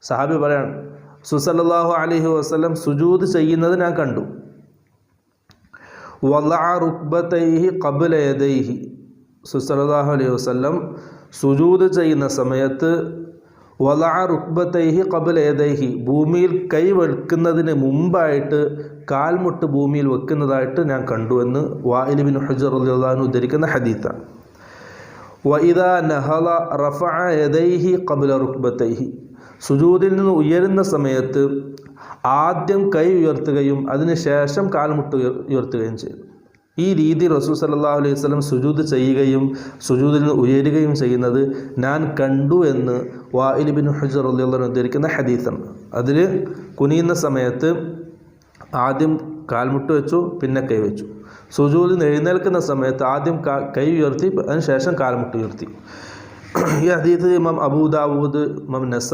സഹാബി പറയാണ്, സല്ലല്ലാഹു അലൈഹി വസല്ലം സുജൂദ് ചെയ്യുന്നത് ഞാൻ കണ്ടു. വളഅ റുക്ബതൈഹി ഖബ്ല യദൈഹി, സല്ലല്ലാഹു അലൈഹി വസല്ലം സുജൂദ് ചെയ്യുന്ന സമയത്ത് വളഅ റുക്ബതൈഹി ഖബ്ല യദൈഹി, ഭൂമിയിൽ കൈ വെക്കുന്നതിന് മുമ്പായിട്ട് കാൽമുട്ട് ഭൂമിയിൽ വെക്കുന്നതായിട്ട് ഞാൻ കണ്ടു എന്ന് വാഇൽ ഇബ്നു ഹുജ്ർ റളിയല്ലാഹു അൻഹു ഉദ്ധരിക്കുന്ന ഹദീത്താണ്. വഇദാ നഹള റഫഅ യദൈഹി ഖബ്ല റുക്ബതൈഹി, സുജൂദിൽ നിന്ന് ഉയരുന്ന സമയത്ത് ആദ്യം കൈ ഉയർത്തുകയും അതിനുശേഷം കാൽമുട്ട് ഉയർത്തുകയും ചെയ്തു. ഈ രീതി റസൂൽ സല്ലല്ലാഹു അലൈഹി വസല്ലം സുജൂദ് ചെയ്യുകയും സുജൂദിൽ നിന്ന് ഉയരുകയും ചെയ്യുന്നത് ഞാൻ കണ്ടു എന്ന് വാഇൽ ഇബ്നു ഹുജ്ർ റളിയല്ലാഹു അൻഹു ഉദ്ധരിക്കുന്ന ഹദീസാണ്. അതിൽ കുനിയുന്ന സമയത്ത് ആദ്യം കാൽമുട്ട് വെച്ചു, പിന്നെ കൈ വെച്ചു. സുജൂദിൽ നിന്ന് എഴുന്നേൽക്കുന്ന സമയത്ത് ആദ്യം കൈ ഉയർത്തി, അതിനുശേഷം കാൽമുട്ട് ഉയർത്തി. ഈ ഹദീസ് ഇമാം അബൂ ദാവൂദ്, ഇമാം നസാഇ